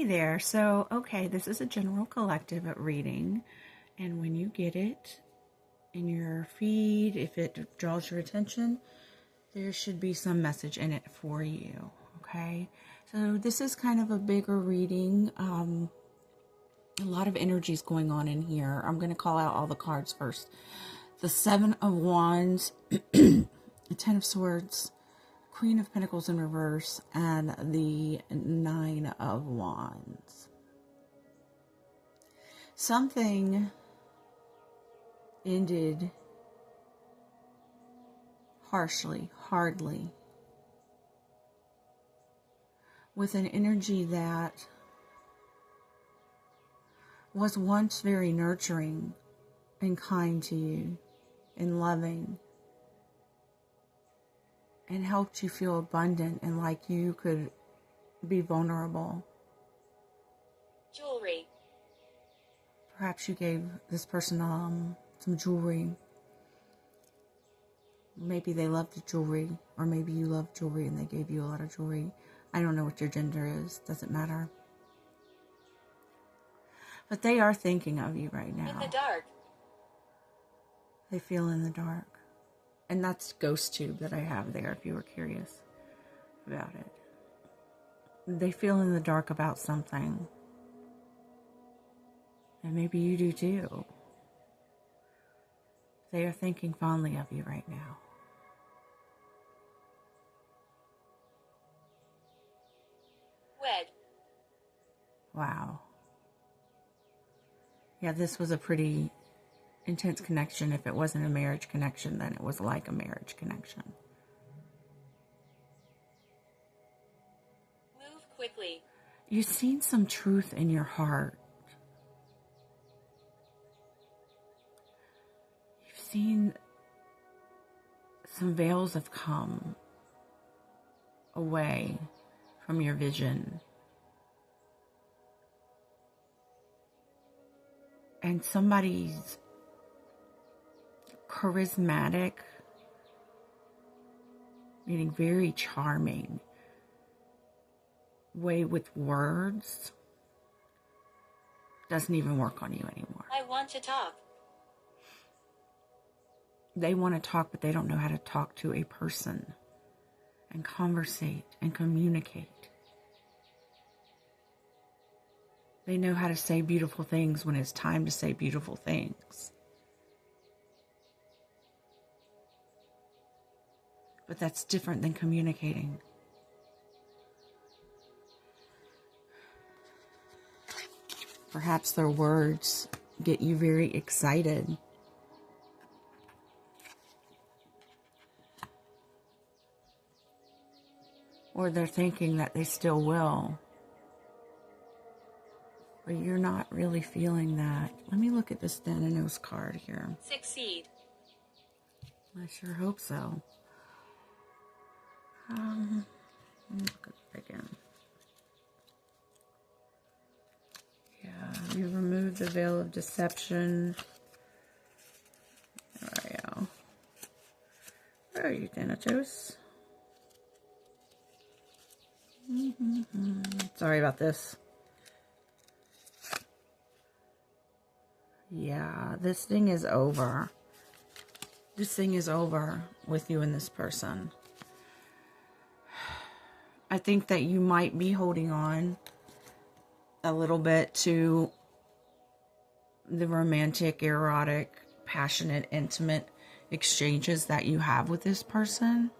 Hey there. So, okay, this is a general collective reading, and when you get it in your feed, if it draws your attention, there should be some message in it for you, okay? So, this is kind of a bigger reading. A lot of energy is going on in here. I'm going to call out all the cards first. The Seven of Wands, the Ten of Swords, Queen of Pentacles in reverse, and the Nine of Wands. Something ended harshly, hardly, with an energy that was once very nurturing and kind to you and loving and helped you feel abundant and like you could be vulnerable. Jewelry. Perhaps you gave this person some jewelry. Maybe they loved the jewelry, or maybe you loved jewelry and they gave you a lot of jewelry. I don't know what your gender is. Doesn't matter. But they are thinking of you right now. In the dark. They feel in the dark. And that's Ghost Tube that I have there if you were curious about it. They feel in the dark about something. And maybe you do too. They are thinking fondly of you right now. Wed. Wow. Yeah, this was a pretty intense connection. If it wasn't a marriage connection, then it was like a marriage connection. Move quickly. You've seen some truth in your heart. You've seen some veils have come away from your vision. And somebody's charismatic, meaning very charming, way with words doesn't even work on you anymore. I want to talk. They want to talk, but they don't know how to talk to a person and conversate and communicate. They know how to say beautiful things when it's time to say beautiful things. But that's different than communicating. Perhaps their words get you very excited. Or they're thinking that they still will. But you're not really feeling that. Let me look at this Thanatos card here. Succeed. I sure hope so. Let me look at it again. Yeah, you remove the veil of deception. There we go. Where are you, Thanatos? Sorry about this. Yeah, this thing is over. This thing is over with you and this person. I think that you might be holding on a little bit to the romantic, erotic, passionate, intimate exchanges that you have with this person.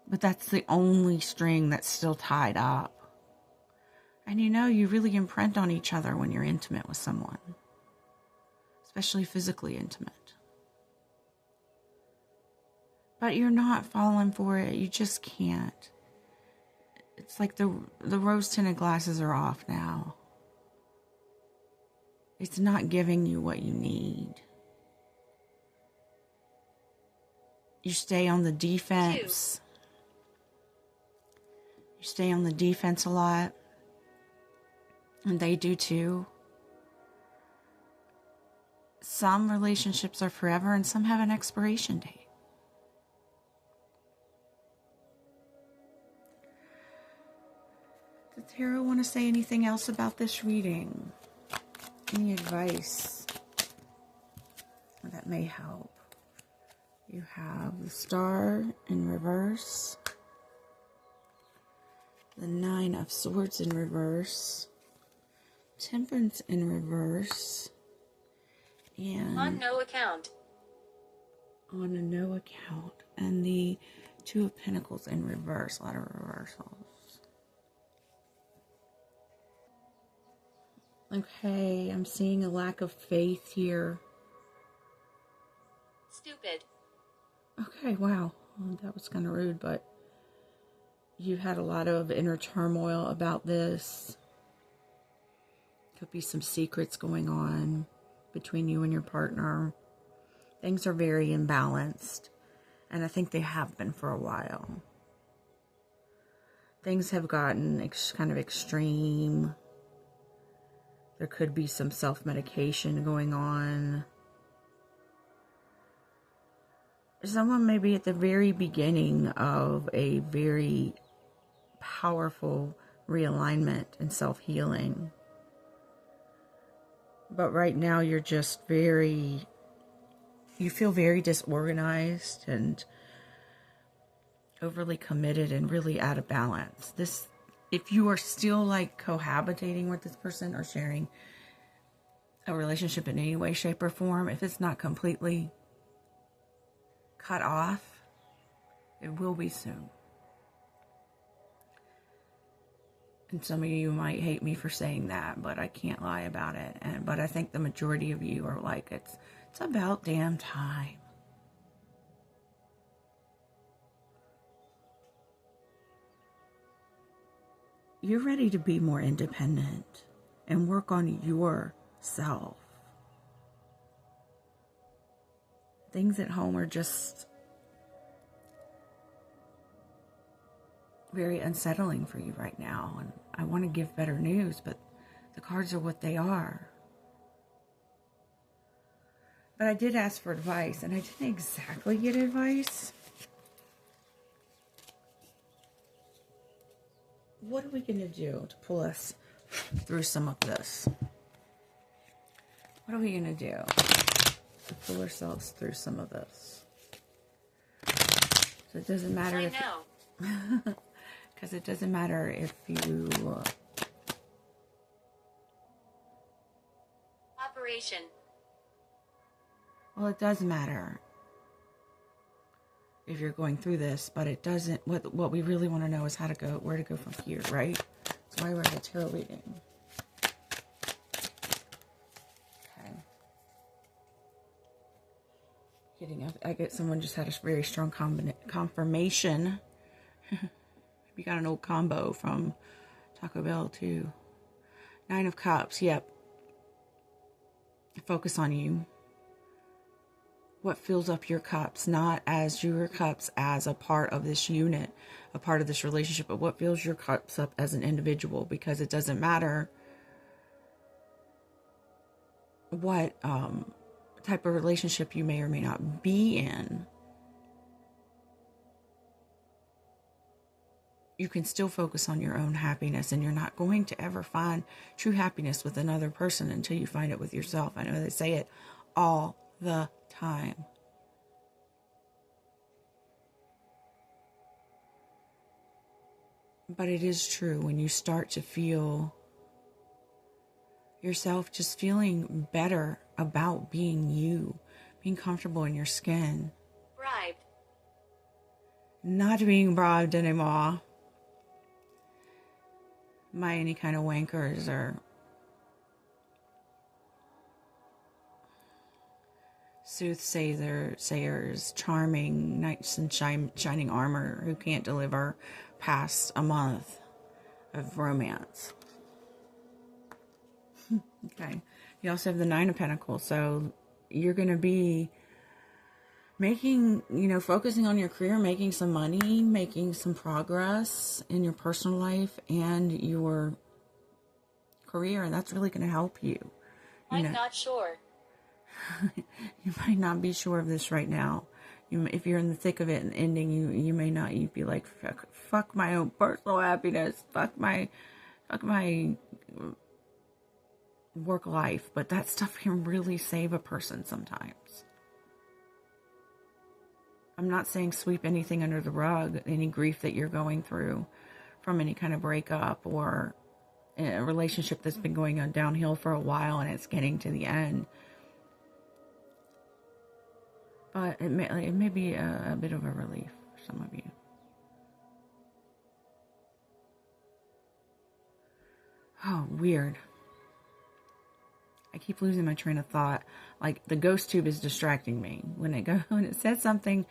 But that's the only string that's still tied up. And you really imprint on each other when you're intimate with someone. Especially physically intimate. But you're not falling for it. You just can't. It's like the rose-tinted glasses are off now. It's not giving you what you need. You stay on the defense. You stay on the defense a lot. And they do too. Some relationships are forever and some have an expiration date. Does Tarot want to say anything else about this reading? Any advice that may help? You have the Star in reverse, the Nine of Swords in reverse, Temperance in reverse, and On no account. on a no account, and the Two of Pentacles in reverse. A lot of reversals. Okay, I'm seeing a lack of faith here. Stupid. Okay, wow. Well, that was kind of rude, but you had a lot of inner turmoil about this. Could be some secrets going on between you and your partner. Things are very imbalanced, and I think they have been for a while. Things have gotten kind of extreme. There could be some self-medication going on. Someone may be at the very beginning of a very powerful realignment and self-healing. But right now you're just you feel very disorganized and overly committed and really out of balance. If you are still like cohabitating with this person or sharing a relationship in any way, shape, or form, if it's not completely cut off, it will be soon. And some of you might hate me for saying that, but I can't lie about it. But I think the majority of you are like, it's about damn time. You're ready to be more independent and work on yourself. Things at home are just very unsettling for you right now. And I want to give better news, but the cards are what they are. But I did ask for advice, and I didn't exactly get advice. What are we going to do to pull us through some of this? What are we going to do to pull ourselves through some of this? So it doesn't matter I if... know. Because it doesn't matter if you... Operation. Well, it does matter if you're going through this, but it doesn't... What we really want to know is where to go from here, right? That's why we're at a tarot reading. Okay. I get someone just had a very strong confirmation. We got an old combo from Taco Bell too. Nine of Cups, yep. Focus on you. What fills up your cups, not as your cups as a part of this unit, a part of this relationship, but what fills your cups up as an individual, because it doesn't matter what type of relationship you may or may not be in. You can still focus on your own happiness, and you're not going to ever find true happiness with another person until you find it with yourself. I know they say it all the time. But it is true when you start to feel yourself just feeling better about being you, being comfortable in your skin. Bribed. Not being bribed anymore by any kind of wankers or soothsayers, charming knights in shining armor who can't deliver past a month of romance. Okay. You also have the Nine of Pentacles, so you're going to be focusing on your career, making some money, making some progress in your personal life and your career, and that's really going to help you. I'm not sure. You might not be sure of this right now. If you're in the thick of it and ending, you may not. You'd be like, fuck my own personal happiness. Fuck my my work life, but that stuff can really save a person sometimes. I'm not saying sweep anything under the rug, any grief that you're going through from any kind of breakup or a relationship that's been going on downhill for a while and it's getting to the end. But it may be a bit of a relief for some of you. Oh, weird. I keep losing my train of thought. Like the ghost tube is distracting me when it says something.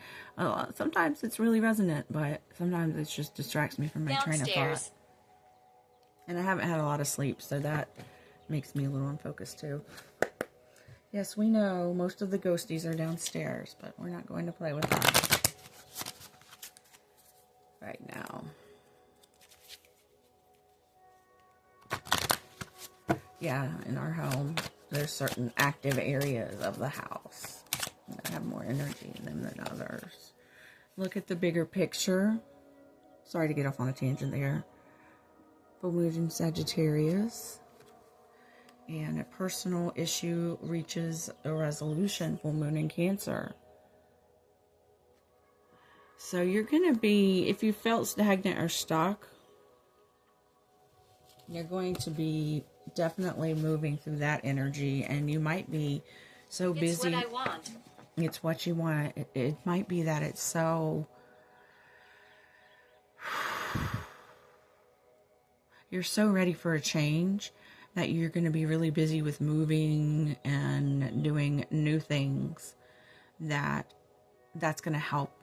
Sometimes it's really resonant, but sometimes it just distracts me from my train of thought. And I haven't had a lot of sleep, so that makes me a little unfocused too. Yes, we know most of the ghosties are downstairs, but we're not going to play with them right now. Yeah, in our home, there's certain active areas of the house that have more energy in them than others. Look at the bigger picture. Sorry to get off on a tangent there. Full moon in Sagittarius. And a personal issue reaches a resolution. Full moon in Cancer. So you're going to be, if you felt stagnant or stuck, you're going to be definitely moving through that energy, and you might be so busy. It's what I want. It's what you want. It might be that it's so... You're so ready for a change that you're going to be really busy with moving and doing new things that's going to help,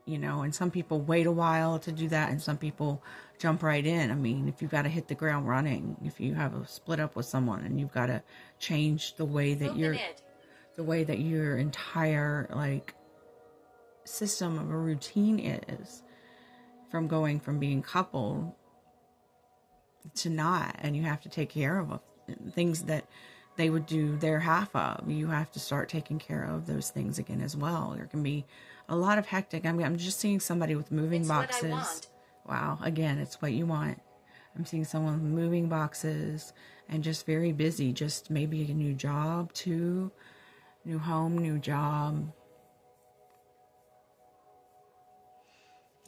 you know. And some people wait a while to do that, and some people jump right in. I mean, if you've got to hit the ground running, if you have a split up with someone and you've got to change the way that your entire like system of a routine is, from going from being coupled to not, and you have to take care of things that they would do their half of. You have to start taking care of those things again as well. There can be a lot of hectic. I'm just seeing somebody with moving boxes. What I want. Wow, again, it's what you want. I'm seeing someone with moving boxes and just very busy. Just maybe a new job too, new home, new job.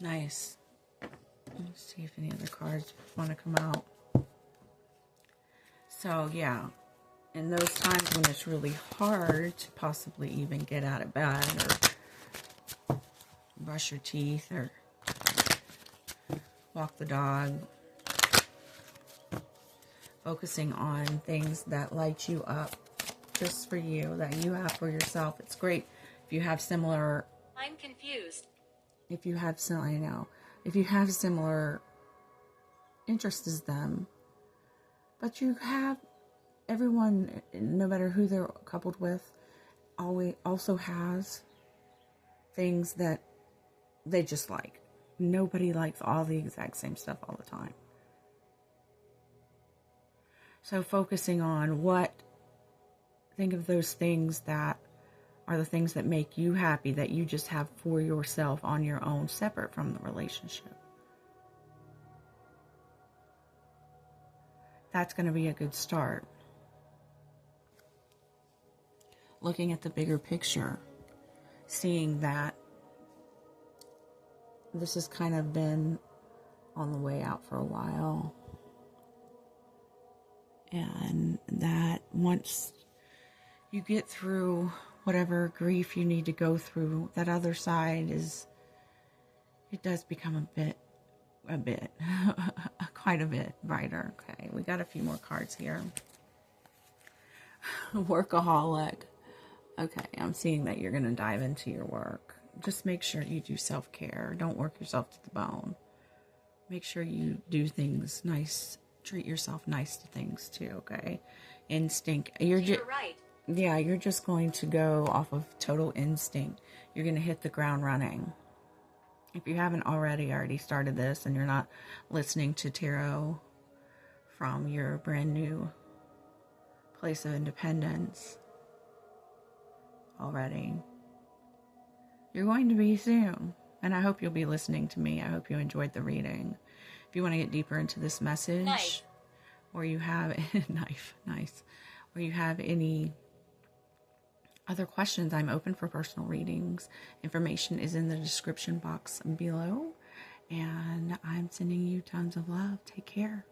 Nice. Let's see if any other cards want to come out. So, yeah, in those times when it's really hard to possibly even get out of bed or brush your teeth or walk the dog, focusing on things that light you up just for you, that you have for yourself. It's great if you have similar... I'm confused. If you have similar interests as them, but you have everyone, no matter who they're coupled with, always also has things that they just like. Nobody likes all the exact same stuff all the time. So focusing on think of those things that are the things that make you happy, that you just have for yourself on your own, separate from the relationship. That's going to be a good start. Looking at the bigger picture, seeing that this has kind of been on the way out for a while. And that once you get through whatever grief you need to go through, that other side it does become quite a bit brighter. Okay, we got a few more cards here. Workaholic. Okay, I'm seeing that you're going to dive into your work. Just make sure you do self-care. Don't work yourself to the bone. Make sure you do things nice. Treat yourself nice to things too, okay? Instinct. You're right. Yeah, you're just going to go off of total instinct. You're going to hit the ground running. If you haven't already started this and you're not listening to tarot from your brand new place of independence already, you're going to be soon. And I hope you'll be listening to me. I hope you enjoyed the reading. If you want to get deeper into this message, nice. or you have knife, nice, or you have any other questions, I'm open for personal readings. Information is in the description box below. And I'm sending you tons of love. Take care.